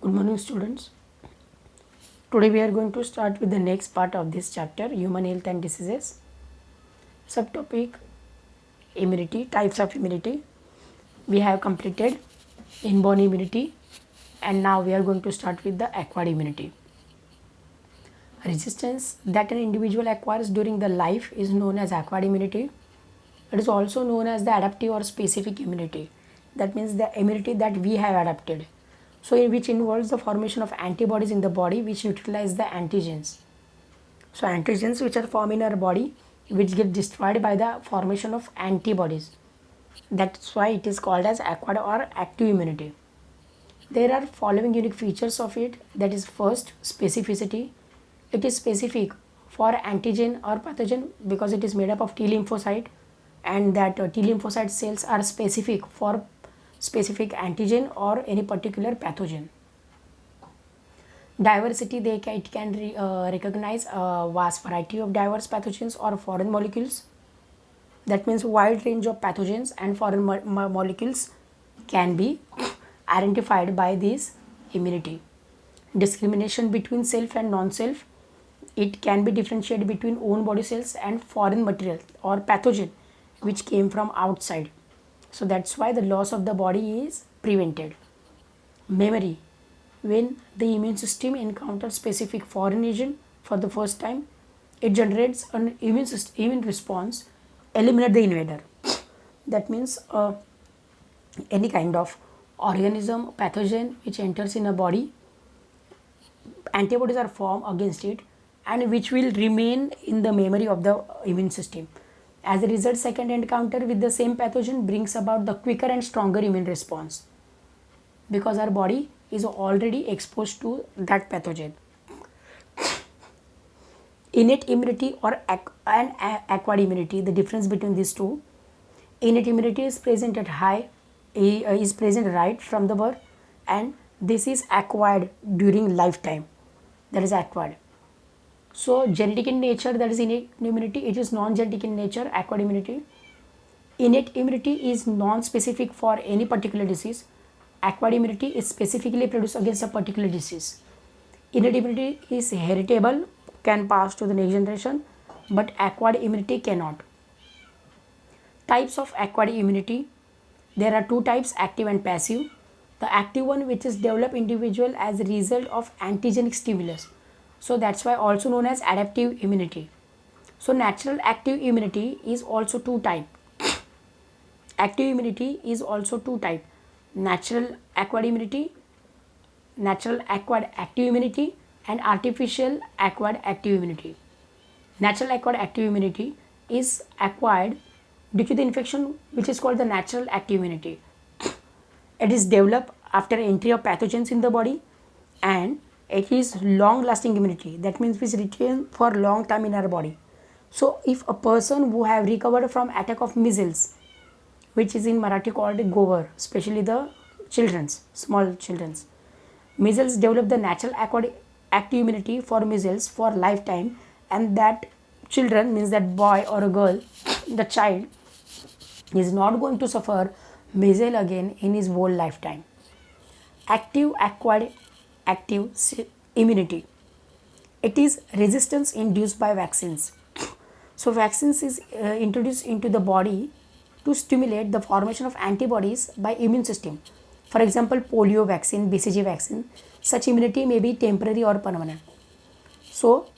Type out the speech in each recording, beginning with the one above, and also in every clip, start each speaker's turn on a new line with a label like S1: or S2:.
S1: Good morning, students. Today we are going to start with the next part of this chapter, human health and diseases. Subtopic immunity, types of immunity. We have completed inborn immunity, and now we are going to start with the acquired immunity. Resistance that an individual acquires during the life is known as acquired immunity. It is also known as the adaptive or specific immunity. That means the immunity that we have adapted. So, which involves the formation of antibodies in the body which neutralize the antigens. So, antigens which are formed in our body which get destroyed by the formation of antibodies. That's why it is called as acquired or active immunity. There are following unique features of it. That is, first, specificity. It is specific for antigen or pathogen because it is made up of T lymphocyte, and that T lymphocyte cells are specific for specific antigen or any particular pathogen. Diversity, it can recognize a vast variety of diverse pathogens or foreign molecules. That means wide range of pathogens and foreign molecules can be identified by this immunity. Discrimination between self and non-self. It can be differentiated between own body cells and foreign material or pathogen which came from outside. So that's why the loss of the body is prevented. Memory. When the immune system encounters specific foreign agent for the first time, it generates an immune response, eliminate the invader. That means any kind of organism, pathogen which enters in a body, antibodies are formed against it and which will remain in the memory of the immune system. As a result, second encounter with the same pathogen brings about the quicker and stronger immune response because our body is already exposed to that pathogen. Innate immunity or acquired immunity, the difference between these two. Innate immunity is present at is present right from the birth, and this is acquired during lifetime. That is acquired. So genetic in nature, that is innate immunity. It is non-genetic in nature, acquired immunity. Innate immunity is non-specific for any particular disease. Acquired immunity is specifically produced against a particular disease. Innate immunity is heritable, can pass to the next generation, but acquired immunity cannot. Types of acquired immunity. There are two types, active and passive. The active one, which is developed individual as a result of antigenic stimulus. So that's why also known as adaptive immunity. So natural active immunity is also two type. Active immunity is also two type. Natural acquired immunity, natural acquired active immunity, and artificial acquired active immunity. Natural acquired active immunity is acquired due to the infection which is called the natural active immunity. It is developed after entry of pathogens in the body, and it is long lasting immunity. That means it is retained for long time in our body. So if a person who have recovered from attack of measles, which is in Marathi called gover, especially the small children's. Measles develop the natural acquired active immunity for measles for lifetime, and that children means that boy or a girl, the child is not going to suffer measles again in his whole lifetime. Active acquired active immunity. It is resistance induced by vaccines. So vaccines is introduced into the body to stimulate the formation of antibodies by immune system. For example, polio vaccine, BCG vaccine, such immunity may be temporary or permanent. So,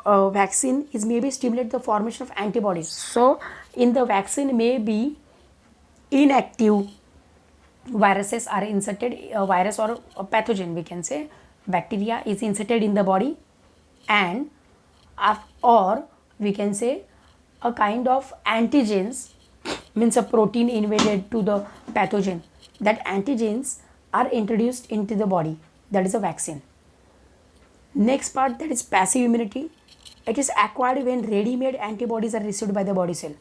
S1: vaccine is maybe stimulate the formation of antibodies. So, in the vaccine may be inactive viruses are inserted, a virus or a pathogen, we can say, bacteria is inserted in the body, and or we can say a kind of antigens, means a protein invaded to the pathogen. That antigens are introduced into the body. That is a vaccine. Next part, that is passive immunity. It is acquired when ready-made antibodies are received by the body cell.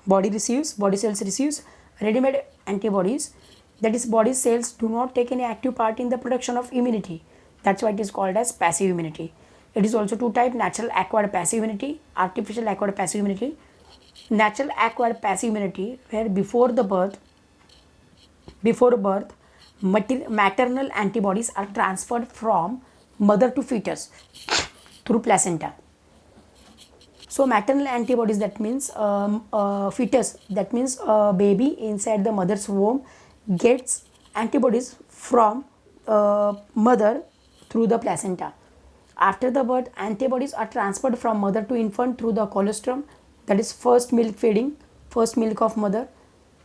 S1: Body cells receives ready-made antibodies. That is, body cells do not take any active part in the production of immunity. That's why it is called as passive immunity. It is also two type, natural acquired passive immunity, artificial acquired passive immunity. Natural acquired passive immunity, where before birth maternal antibodies are transferred from mother to fetus through placenta. So maternal antibodies, that means fetus, that means baby inside the mother's womb gets antibodies from mother through the placenta. After the birth, antibodies are transferred from mother to infant through the colostrum, that is first milk feeding, first milk of mother,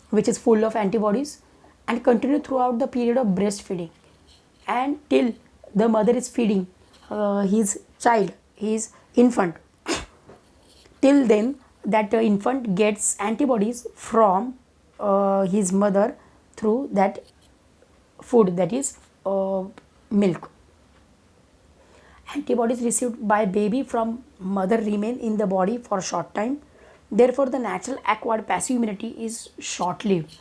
S1: which is full of antibodies, and continue throughout the period of breastfeeding and till the mother is feeding his child, his infant. Till then, that infant gets antibodies from his mother through that food, that is milk. Antibodies received by baby from mother remain in the body for a short time. Therefore, the natural acquired passive immunity is short lived.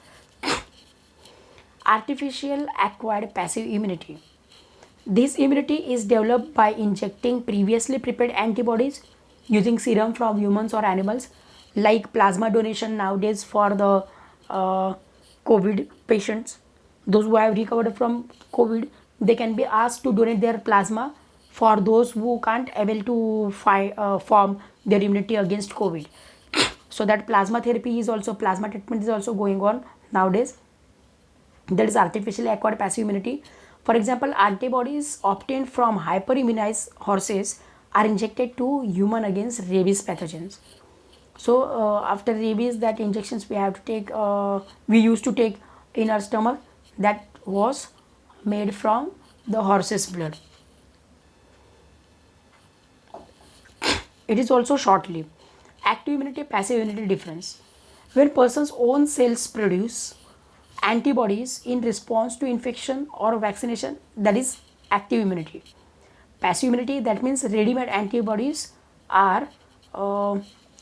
S1: Artificial acquired passive immunity. This immunity is developed by injecting previously prepared antibodies using serum from humans or animals, like plasma donation nowadays for the COVID patients. Those who have recovered from COVID, they can be asked to donate their plasma for those who can't able to form their immunity against COVID. So that plasma therapy is also, plasma treatment is also going on nowadays. That is artificially acquired passive immunity. For example, antibodies obtained from hyperimmunized horses are injected to human against rabies pathogens. So after rabies, that injections we have to take, we used to take in our stomach, that was made from the horse's blood. It is also short-lived. Active immunity, passive immunity difference. When person's own cells produce antibodies in response to infection or vaccination, that is active immunity. Passive immunity, that means ready-made antibodies are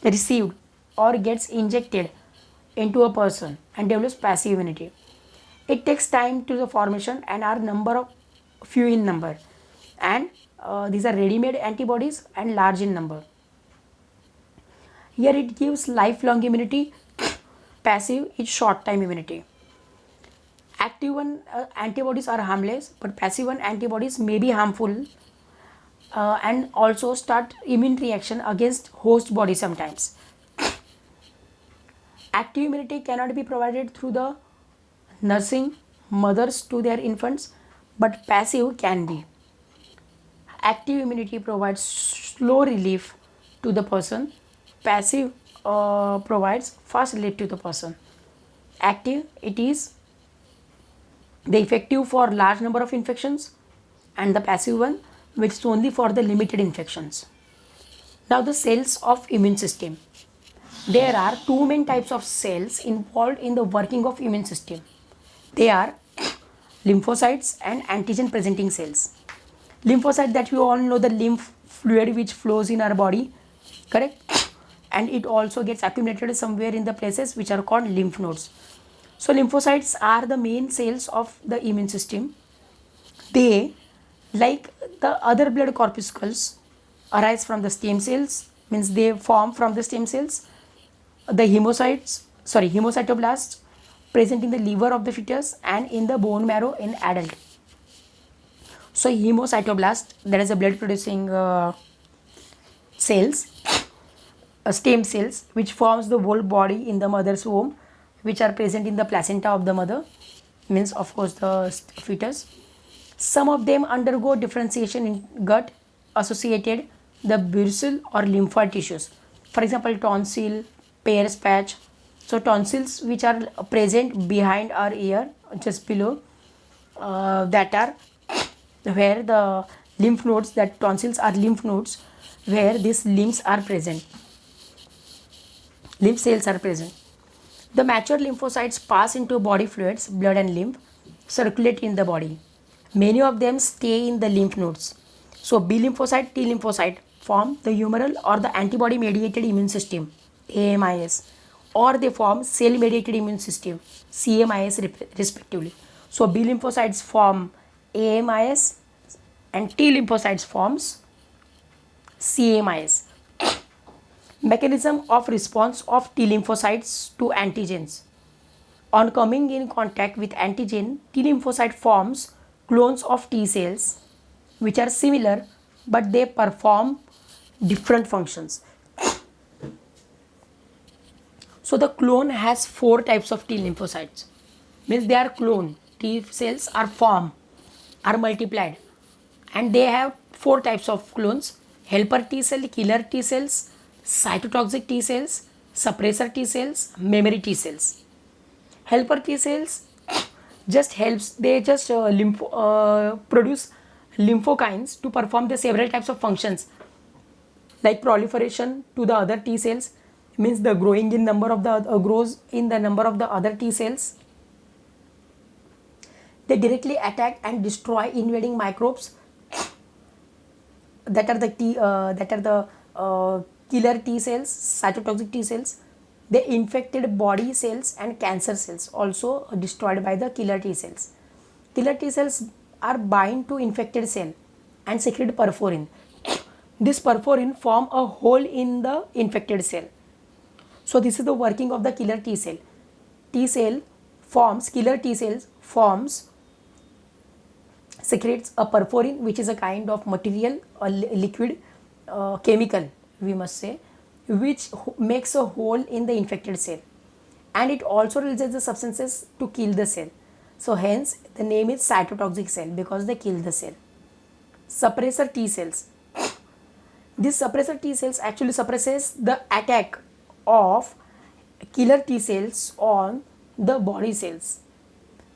S1: received or gets injected into a person and develops passive immunity. It takes time to the formation and are number of few in number, and these are ready-made antibodies and large in number. Here it gives lifelong immunity. Passive is short time immunity. Active one antibodies are harmless, but passive one antibodies may be harmful and also start immune reaction against host body sometimes. Active immunity cannot be provided through the nursing mothers to their infants, but passive can be. Active immunity provides slow relief to the person. Passive provides fast relief to the person. Active, it is the effective for large number of infections, and the passive one which is only for the limited infections. Now the cells of immune system. There are two main types of cells involved in the working of immune system. They are lymphocytes and antigen presenting cells. Lymphocyte, that we all know, the lymph fluid which flows in our body, correct? And it also gets accumulated somewhere in the places which are called lymph nodes. So lymphocytes are the main cells of the immune system. They, like the other blood corpuscles, arise from the stem cells, means they form from the stem cells. The hemocytoblasts present in the liver of the fetus and in the bone marrow in adult. So hemocytoblast, that is a blood producing cells, stem cells, which forms the whole body in the mother's womb, which are present in the placenta of the mother, means of course the fetus. Some of them undergo differentiation in gut associated the bursal or lymphoid tissues. For example, tonsil, Peyer's patch. So tonsils which are present behind our ear, just below, that are where the lymph nodes, that tonsils are lymph nodes where these lymph cells are present. The mature lymphocytes pass into body fluids, blood and lymph, circulate in the body. Many of them stay in the lymph nodes. So B lymphocyte, T lymphocyte form the humoral or the antibody mediated immune system, AMIS, or they form cell mediated immune system, CMIS respectively. So B lymphocytes form AMIS and T lymphocytes forms CMIS. Mechanism of response of T lymphocytes to antigens On coming in contact with antigen, T lymphocyte forms clones of T cells which are similar but they perform different functions. So the clone has four types of T lymphocytes. Means they are clone. T cells are formed, are multiplied, and they have four types of clones: helper T cell, killer T cells, cytotoxic T cells, suppressor T cells, memory T cells. Helper T cells just helps, they just produce lymphokines to perform the several types of functions like proliferation to the other T cells, means the growing in number of the grows in the number of the other T cells. They directly attack and destroy invading microbes that are the killer T cells, cytotoxic T cells. They infected body cells and cancer cells also destroyed by the killer T cells. Killer T cells are bind to infected cell and secrete perforin. This perforin form a hole in the infected cell. So this is the working of the killer T cell. Killer T cells forms secretes a perforin, which is a kind of material or liquid chemical, we must say, which makes a hole in the infected cell, and it also releases the substances to kill the cell. So hence the name is cytotoxic cell, because they kill the cell. Suppressor T cells. This suppressor T cells actually suppresses the attack of killer T cells on the body cells.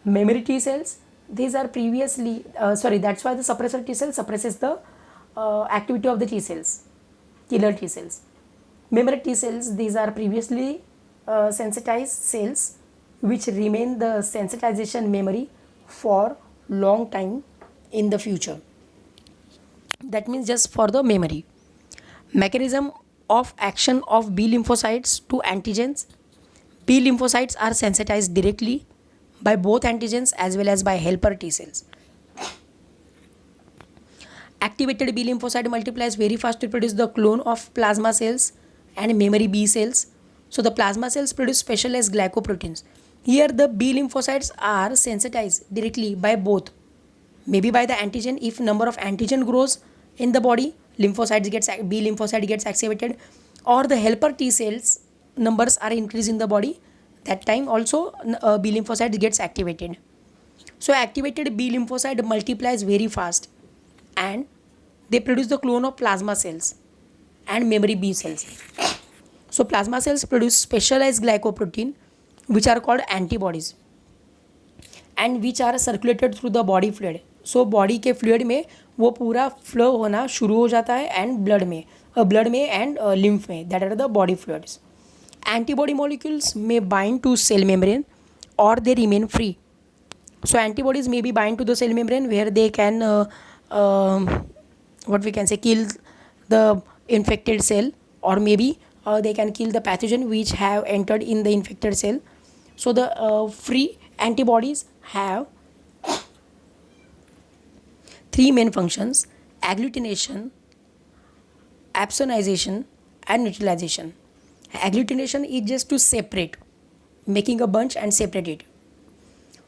S1: Memory T cells, these are previously that's why the suppressor T cell suppresses the activity of the T cells, killer T cells. Memory T cells, these are previously sensitized cells which remain the sensitization memory for long time in the future. That means just for the memory. Mechanism of action of B lymphocytes to antigens. B lymphocytes are sensitized directly by both antigens as well as by helper T cells. Activated B lymphocyte multiplies very fast to produce the clone of plasma cells and memory B cells. So the plasma cells produce specialized glycoproteins. Here the B lymphocytes are sensitized directly by both. Maybe by the antigen, if number of antigen grows in the body, B lymphocyte gets activated, or the helper T cells numbers are increased in the body, that time also B lymphocyte gets activated. So activated B lymphocyte multiplies very fast and they produce the clone of plasma cells and memory B cells. So plasma cells produce specialized glycoprotein which are called antibodies and which are circulated through the body fluid. So body के fluid में वो पूरा flow होना शुरू हो जाता है and blood में and lymph में, that are the body fluids. Antibody molecules may bind to cell membrane or they remain free. So antibodies may be bind to the cell membrane where they can kill the infected cell, or maybe they can kill the pathogen which have entered in the infected cell. So the free antibodies have three main functions: agglutination, opsonization and neutralization. Agglutination is just to separate, making a bunch and separate it.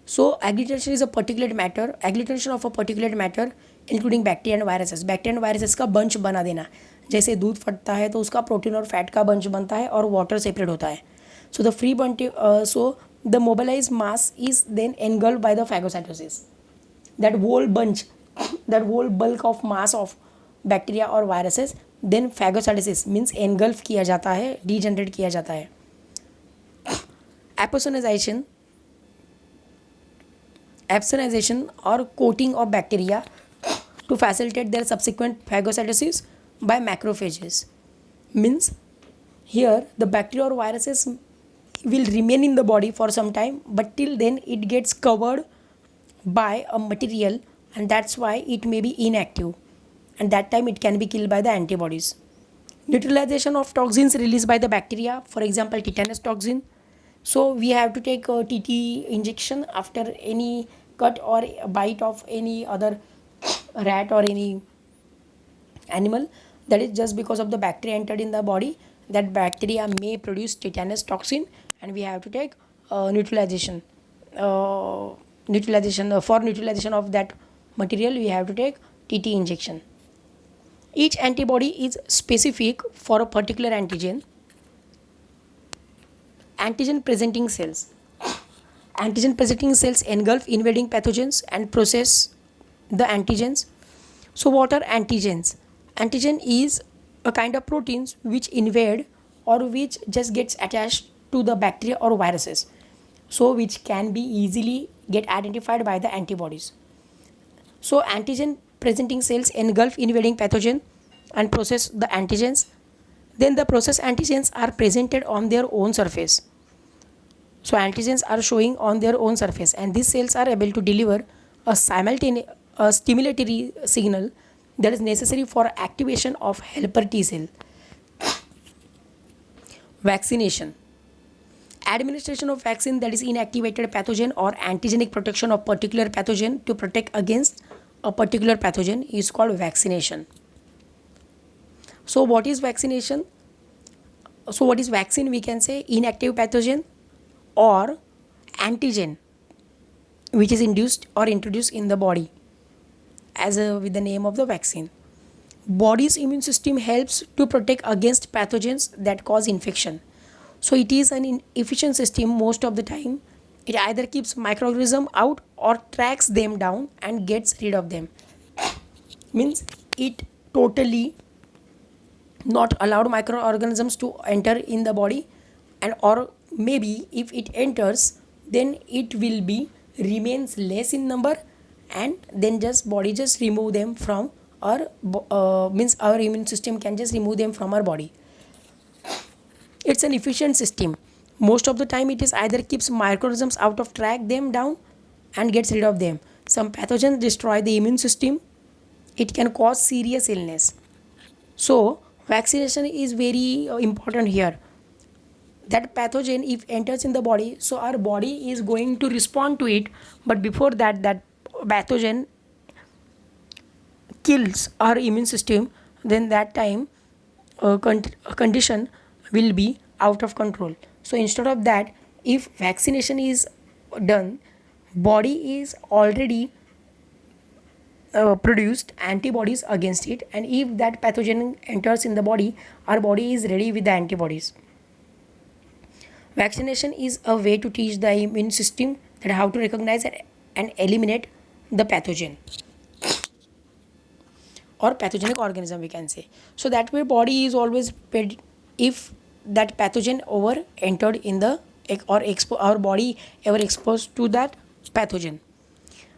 S1: So agglutination is a particulate matter, agglutination of a particulate matter including bacteria and viruses. Bacteria and viruses का bunch बना देना. जैसे दूध फटता है तो उसका protein और फैट का बंच बनता है और वाटर सेपरेट होता है. So the free bunch the mobilized mass is then engulfed by the phagocytosis. That whole bunch, that whole bulk of mass of bacteria or viruses, then phagocytosis means engulf किया जाता है, degenerate किया जाता है. Opsonization or coating of bacteria to facilitate their subsequent phagocytosis by macrophages. Means here the bacteria or viruses will remain in the body for some time, but till then it gets covered by a material and that's why it may be inactive, and that time it can be killed by the antibodies. Neutralization of toxins released by the bacteria, for example tetanus toxin. So we have to take a TT injection after any cut or bite of any other rat or any animal. That is just because of the bacteria entered in the body. That bacteria may produce tetanus toxin and we have to take neutralization. For neutralization of that material, we have to take TT injection. Each antibody is specific for a particular antigen. Antigen presenting cells. Antigen presenting cells engulf invading pathogens and process the antigens. So what are antigens? Antigen is a kind of proteins which invade or which just gets attached to the bacteria or viruses, so which can be easily get identified by the antibodies. So antigen presenting cells engulf invading pathogen and process the antigens. Then the processed antigens are presented on their own surface. So antigens are showing on their own surface, and these cells are able to deliver a simultaneous stimulatory signal that is necessary for activation of helper T cell. Vaccination. Administration of vaccine, that is inactivated pathogen or antigenic protection of particular pathogen to protect against a particular pathogen, is called vaccination. So what is vaccination? So what is vaccine? We can say inactive pathogen or antigen which is induced or introduced in the body with the name of the vaccine. Body's immune system helps to protect against pathogens that cause infection. So it is an inefficient system most of the time. It either keeps microorganisms out or tracks them down and gets rid of them. Means it totally not allowed microorganisms to enter in the body, and or maybe if it enters, then it will be remains less in number, and then just body just remove them from our means our immune system can just remove them from our body. It's an efficient system. Most of the time it is either keeps microorganisms out of, track them down and gets rid of them. Some pathogens destroy the immune system. It can cause serious illness. So vaccination is very important here. That pathogen if enters in the body, so our body is going to respond to it, but before that that pathogen kills our immune system, then that time condition will be out of control. So instead of that, if vaccination is done, body is already produced antibodies against it, and if that pathogen enters in the body, our body is ready with the antibodies. Vaccination is a way to teach the immune system that how to recognize and eliminate the pathogen or pathogenic organism, we can say. So that way body is always prepared if that pathogen over entered in the or our body ever exposed to that pathogen.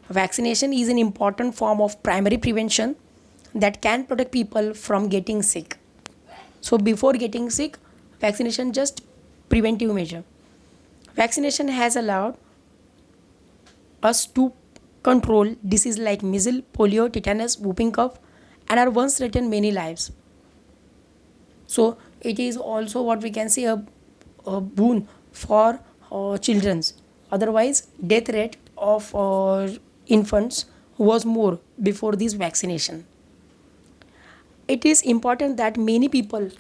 S1: Vaccination is an important form of primary prevention that can protect people from getting sick. So before getting sick, vaccination just preventive measure. Vaccination has allowed us to control disease like measles, polio, tetanus, whooping cough, and are once threatened many lives. So it is also what we can say a boon for children's. Otherwise, death rate of infants was more before this vaccination. It is important that many people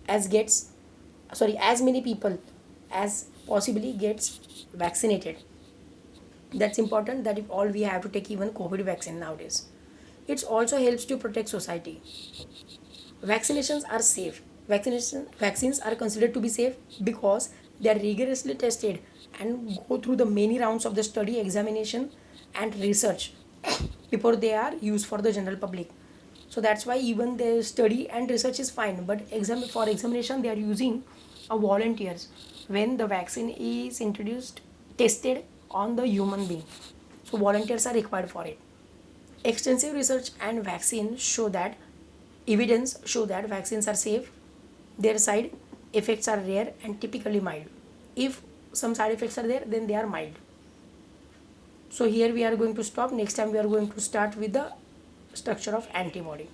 S1: as many people as possibly gets vaccinated. That's important, that if all we have to take even COVID vaccine nowadays. It also helps to protect society. Vaccinations are safe. Vaccines are considered to be safe because they are rigorously tested and go through the many rounds of the study, examination, and research before they are used for the general public. So that's why even the study and research is fine, but for examination they are using volunteers when the vaccine is introduced, tested on the human being. So volunteers are required for it. Extensive research and vaccine show that evidence show that vaccines are safe. Their side effects are rare and typically mild. If some side effects are there, then they are mild. So here we are going to stop. Next time we are going to start with the structure of antibody.